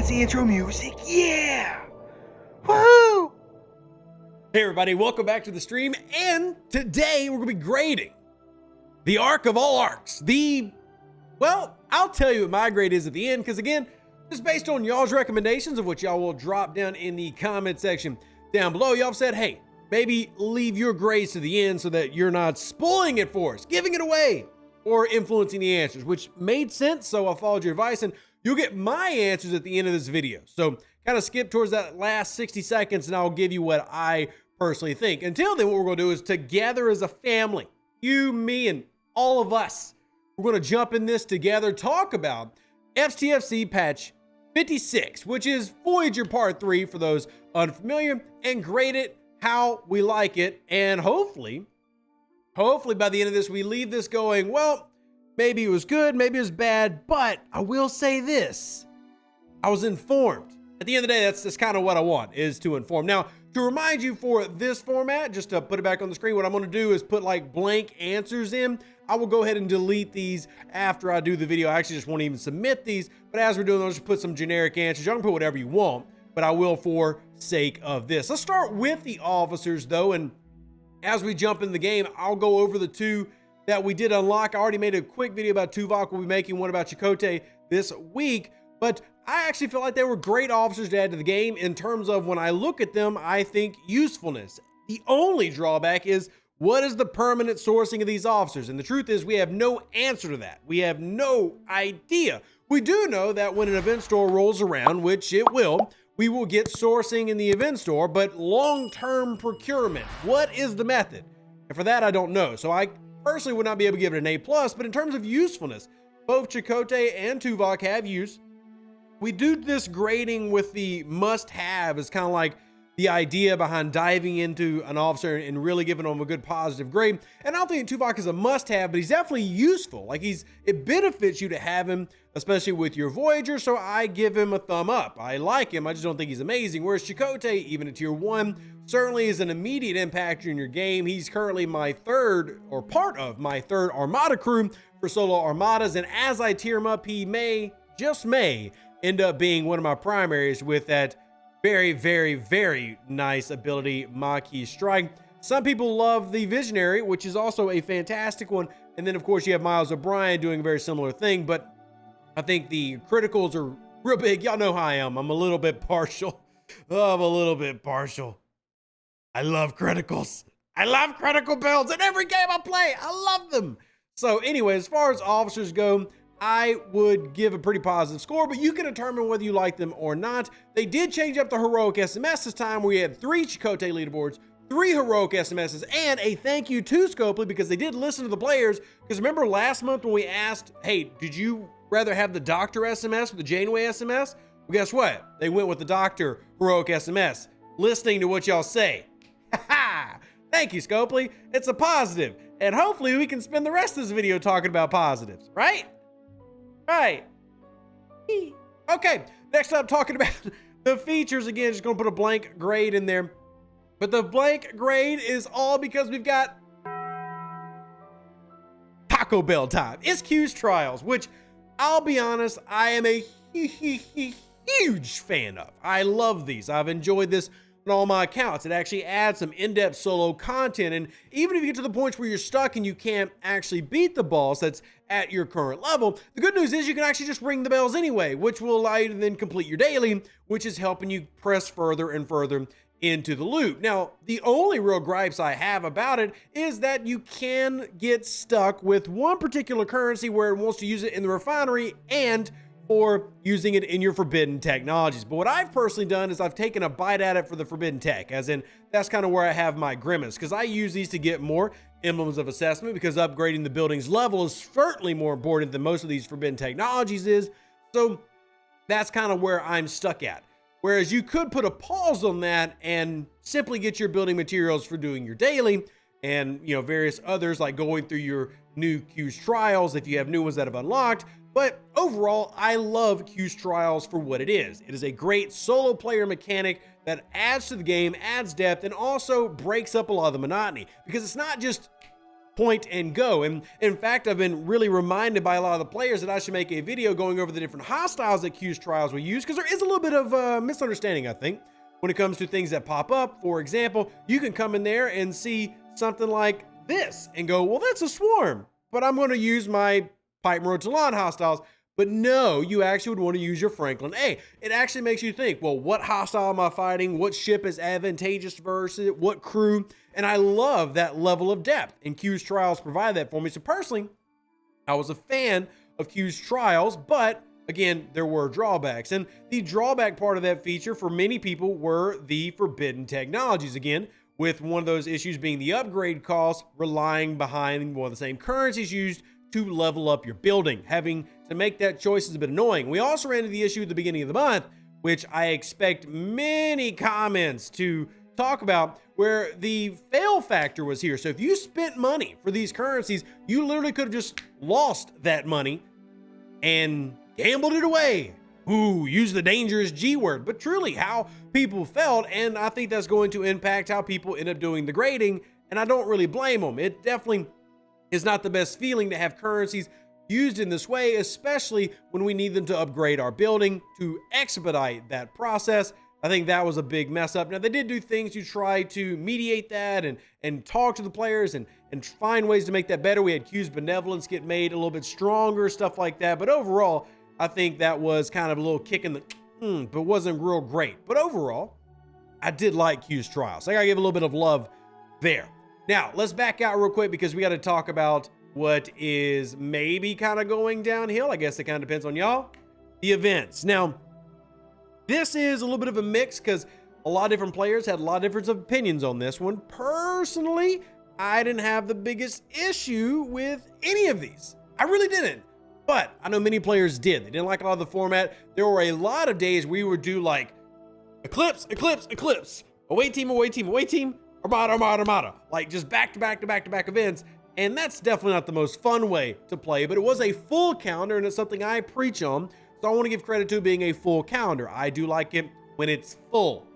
fancy intro music. Yeah! Woohoo! Hey everybody, welcome back to the stream, and today we're going to be grading the arc of all arcs. Well, I'll tell you what my grade is at the end, because again, just based on y'all's recommendations of which y'all will drop down in the comment section down below. Y'all said, hey, maybe leave your grades to the end so that you're not spoiling it for us, giving it away, or influencing the answers, which made sense, so I followed your advice, and you'll get my answers at the end of this video. So kind of skip towards that last 60 seconds, and I'll give you what I personally think. Until then, what we're going to do is together as a family, you, me, and all of us, we're going to jump in this together, talk about STFC patch 56, which is Voyager Part 3 for those unfamiliar, and grade it how we like it. And hopefully by the end of this, we leave this going, well, maybe it was good, maybe it was bad, but I will say this, I was informed. At the end of the day, that's kind of what I want, is to inform. Now, to remind you for this format, just to put it back on the screen, what I'm going to do is put like blank answers in. I will go ahead and delete these after I do the video. I actually just won't even submit these, but as we're doing those, just put some generic answers. Y'all can put whatever you want, but I will for sake of this. Let's start with the officers though, and as we jump in the game, I'll go over the two that we did unlock. I already made a quick video about Tuvok. We'll be making one about Chakotay this week, but I actually feel like they were great officers to add to the game in terms of when I look at them, I think usefulness. The only drawback is, what is the permanent sourcing of these officers? And the truth is, we have no answer to that. We have no idea. We do know that when an event store rolls around, which it will, we will get sourcing in the event store, but long-term procurement, what is the method? And for that, I don't know. So I personally would not be able to give it an A+, but in terms of usefulness, both Chakotay and Tuvok have use. We do this grading with the must-have as kind of like the idea behind diving into an officer and really giving them a good positive grade. And I don't think Tuvok is a must-have, but he's definitely useful. Like it benefits you to have him, especially with your Voyager, so I give him a thumb up. I like him, I just don't think he's amazing. Whereas Chakotay, even at tier 1, certainly is an immediate impactor in your game. He's currently my third, or part of my third Armada crew for solo Armadas, and as I tier him up, he may, just may, end up being one of my primaries with that very, very, very nice ability, Maquis Strike. Some people love the Visionary, which is also a fantastic one. And then, of course, you have Miles O'Brien doing a very similar thing. But I think the criticals are real big. Y'all know how I am. I'm a little bit partial. Oh, I'm a little bit partial. I love criticals. I love critical builds in every game I play. I love them. So anyway, as far as officers go, I would give a pretty positive score, but you can determine whether you like them or not. They did change up the heroic SMS this time, where we had 3 Chakotay leaderboards, 3 heroic SMSs, and a thank you to Scopely, because they did listen to the players. Because remember last month when we asked, hey, did you rather have the Doctor SMS or the Janeway SMS? Well, guess what? They went with the Doctor heroic SMS, listening to what y'all say. Ha! Thank you, Scopely. It's a positive, and hopefully we can spend the rest of this video talking about positives, right? Right. Okay, next up, talking about the features. Again, just gonna put a blank grade in there, but the blank grade is all because we've got Taco Bell time. It's Q's Trials, which I'll be honest, I am a huge fan of. I love these. I've enjoyed this on all my accounts. It actually adds some in-depth solo content, and even if you get to the points where you're stuck and you can't actually beat the boss that's at your current level, the good news is you can actually just ring the bells anyway, which will allow you to then complete your daily, which is helping you press further and further into the loop. Now, the only real gripes I have about it is that you can get stuck with one particular currency where it wants to use it in the refinery and or using it in your forbidden technologies. But what I've personally done is I've taken a bite at it for the forbidden tech, as in that's kind of where I have my grimace, because I use these to get more emblems of assessment, because upgrading the building's level is certainly more important than most of these forbidden technologies is. So that's kind of where I'm stuck at. Whereas you could put a pause on that and simply get your building materials for doing your daily, and various others like going through your new Q's Trials if you have new ones that have unlocked. But overall, I love Q's Trials for what it is. It is a great solo player mechanic that adds to the game, adds depth, and also breaks up a lot of the monotony. Because it's not just point and go. And in fact, I've been really reminded by a lot of the players that I should make a video going over the different hostiles that Q's trials will use, because there is a little bit of misunderstanding, I think, when it comes to things that pop up. For example, you can come in there and see something like this and go, well, that's a swarm, but I'm going to use my Pipe Talon hostiles. But no, you actually would want to use your Franklin A. It actually makes you think, well, what hostile am I fighting? What ship is advantageous versus it? What crew? And I love that level of depth, and Q's trials provide that for me. So personally, I was a fan of Q's trials, but again, there were drawbacks. And the drawback part of that feature for many people were the forbidden technologies. Again, with one of those issues being the upgrade cost, relying behind one of the same currencies used to level up your building. Having to make that choice is a bit annoying. We also ran into the issue at the beginning of the month, which I expect many comments to talk about, where the fail factor was here. So if you spent money for these currencies, you literally could have just lost that money and gambled it away. Ooh, use the dangerous G word, but truly how people felt. And I think that's going to impact how people end up doing the grading. And I don't really blame them. It definitely is not the best feeling to have currencies used in this way, especially when we need them to upgrade our building to expedite that process. I think that was a big mess up. Now, they did do things to try to mediate that and talk to the players and find ways to make that better. We had Q's benevolence get made a little bit stronger, stuff like that. But overall, I think that was kind of a little kick in the, but wasn't real great. But overall, I did like Q's trials. So I gotta give a little bit of love there. Now, let's back out real quick because we got to talk about what is maybe kind of going downhill. I guess it kind of depends on y'all. The events. Now, this is a little bit of a mix because a lot of different players had a lot of different opinions on this one. Personally, I didn't have the biggest issue with any of these. I really didn't. But I know many players did. They didn't like a lot of the format. There were a lot of days we would do like Eclipse, Eclipse, Eclipse, away team, away team, away team, Armada, Armada, Armada. Like just back to back to back to back events. And that's definitely not the most fun way to play, but it was a full calendar and it's something I preach on. So I want to give credit to being a full calendar. I do like it when it's full.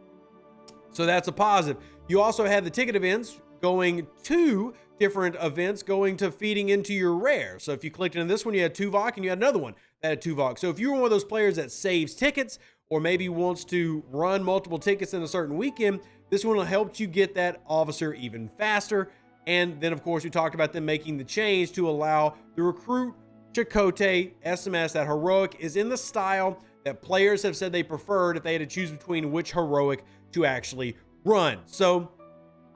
So that's a positive. You also had the ticket events going to different events, going to feeding into your rare. So if you clicked into this one, you had Tuvok and you had another one that had Tuvok. So if you were one of those players that saves tickets or maybe wants to run multiple tickets in a certain weekend, this one will help you get that officer even faster. And then, of course, we talked about them making the change to allow the recruit Chakotay SMS. That heroic is in the style that players have said they preferred if they had to choose between which heroic to actually run. So,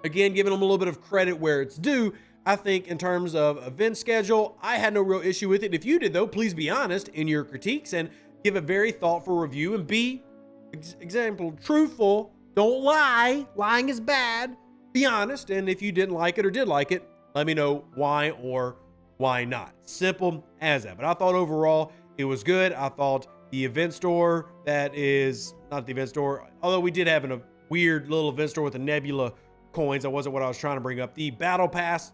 again, giving them a little bit of credit where it's due. I think in terms of event schedule, I had no real issue with it. If you did, though, please be honest in your critiques and give a very thoughtful review and be, example, truthful. Don't lie. Lying is bad. Be honest, and if you didn't like it or did like it, let me know why or why not. Simple as that. But I thought overall it was good. I thought the event store, that is not the event store, although we did have a weird little event store with the Nebula coins. That wasn't what I was trying to bring up. The battle pass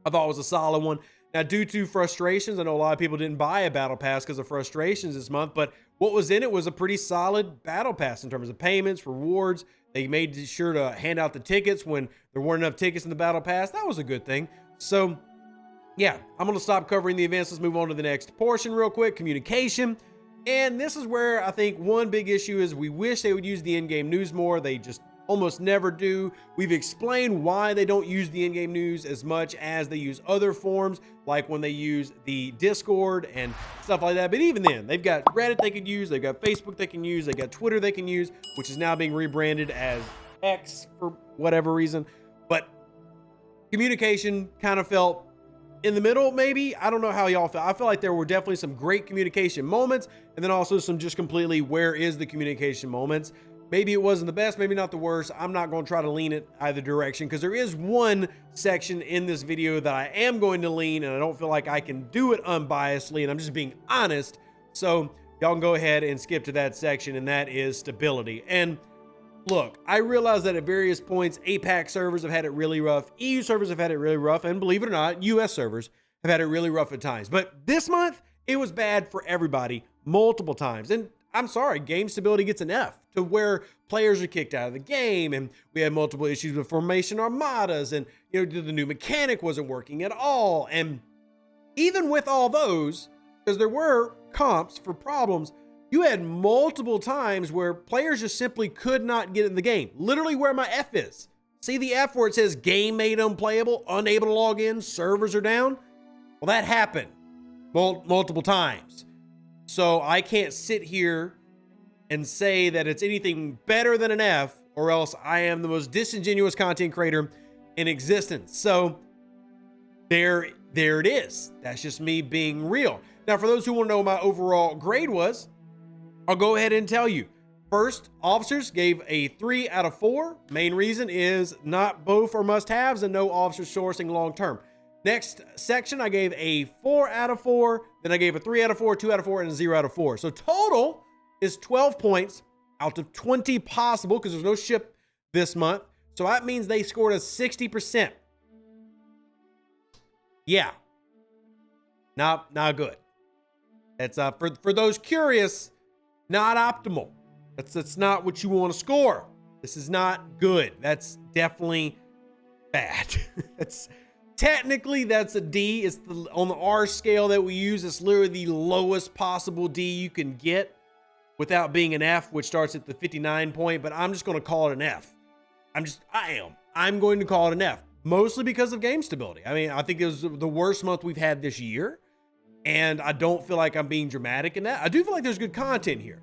I thought was a solid one. Now, due to frustrations, I know a lot of people didn't buy a battle pass because of frustrations this month, but what was in it was a pretty solid battle pass in terms of payments, rewards. They made sure to hand out the tickets when there weren't enough tickets in the battle pass. That was a good thing. So, yeah, I'm going to stop covering the events. Let's move on to the next portion real quick, communication. And this is where I think one big issue is we wish they would use the in-game news more. They just almost never do. We've explained why they don't use the in-game news as much as they use other forms, like when they use the Discord and stuff like that. But even then, they've got Reddit they could use, they've got Facebook they can use, they got Twitter they can use, which is now being rebranded as X for whatever reason. But communication kind of felt in the middle, maybe. I don't know how y'all feel. I feel like there were definitely some great communication moments, and then also some just completely where is the communication moments. Maybe it wasn't the best, maybe not the worst. I'm not going to try to lean it either direction because there is one section in this video that I am going to lean, and I don't feel like I can do it unbiasedly, and I'm just being honest. So y'all can go ahead and skip to that section, and that is stability. And look, I realize that at various points, APAC servers have had it really rough, EU servers have had it really rough, and believe it or not, US servers have had it really rough at times. But this month, it was bad for everybody multiple times. And I'm sorry, game stability gets an F, to where players are kicked out of the game, and we had multiple issues with formation armadas, and the new mechanic wasn't working at all. And even with all those, because there were comps for problems, you had multiple times where players just simply could not get in the game. Literally where my F is. See the F where it says game made unplayable, unable to log in, servers are down? Well, that happened multiple times. So I can't sit here and say that it's anything better than an F, or else I am the most disingenuous content creator in existence. So there it is. That's just me being real. Now, for those who want to know what my overall grade was, I'll go ahead and tell you. First, officers gave a 3 out of 4. Main reason is not both are must-haves and no officer sourcing long-term. Next section, I gave a 4 out of 4. Then I gave a 3 out of 4, 2 out of 4, and a 0 out of 4. So total is 12 points out of 20 possible, because there's no ship this month. So that means they scored a 60%. Yeah. Not good. It's for those curious, not optimal. That's not what you want to score. This is not good. That's definitely bad. Technically that's a D. It's on the R scale that we use. It's literally the lowest possible D you can get without being an F, which starts at the 59 point. But I'm just going to call it an F. I'm going to call it an F, mostly because of game stability. I mean, I think it was the worst month we've had this year, and I don't feel like I'm being dramatic in that. I do feel like there's good content here.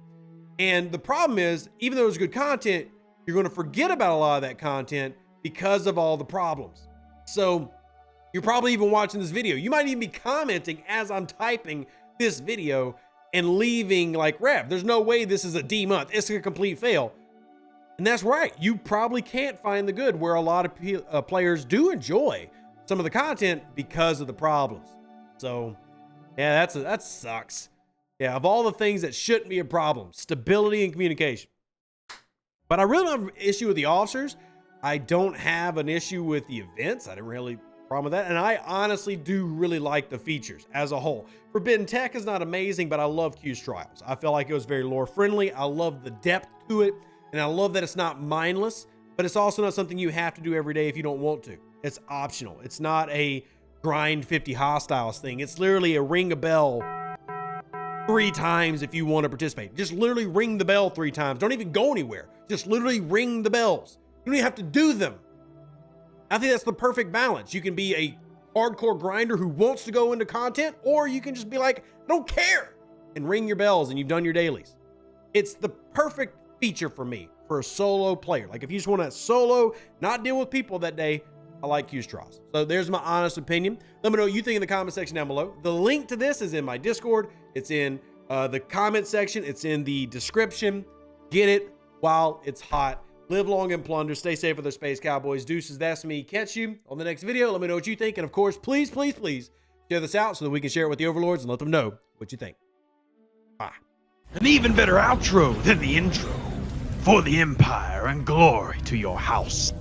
And the problem is, even though it's good content, you're going to forget about a lot of that content because of all the problems. So you're probably even watching this video. You might even be commenting as I'm typing this video and leaving like, Rev, there's no way this is a D month. It's a complete fail. And that's right. You probably can't find the good, where a lot of players do enjoy some of the content because of the problems. So yeah, that sucks. Yeah, of all the things that shouldn't be a problem, stability and communication. But I really don't have an issue with the officers. I don't have an issue with the events. I didn't really problem with that. And I honestly do really like the features as a whole. Forbidden Tech is not amazing, but I love Q's Trials. I felt like it was very lore friendly. I love the depth to it. And I love that it's not mindless, but it's also not something you have to do every day if you don't want to. It's optional. It's not a grind 50 hostiles thing. It's literally a ring a bell 3 times if you want to participate. Just literally ring the bell 3 times. Don't even go anywhere. Just literally ring the bells. You don't even have to do them. I think that's the perfect balance. You can be a hardcore grinder who wants to go into content, or you can just be like, I don't care, and ring your bells and you've done your dailies. It's the perfect feature for me for a solo player. Like if you just want to solo, not deal with people that day, I like Q's Trials. So there's my honest opinion. Let me know what you think in the comment section down below. The link to this is in my Discord. It's in the comment section. It's in the description. Get it while it's hot. Live long and plunder. Stay safe with the Space Cowboys. Deuces, that's me. Catch you on the next video. Let me know what you think. And of course, please, please, please share this out so that we can share it with the overlords and let them know what you think. Bye. An even better outro than the intro. For the Empire and glory to your house.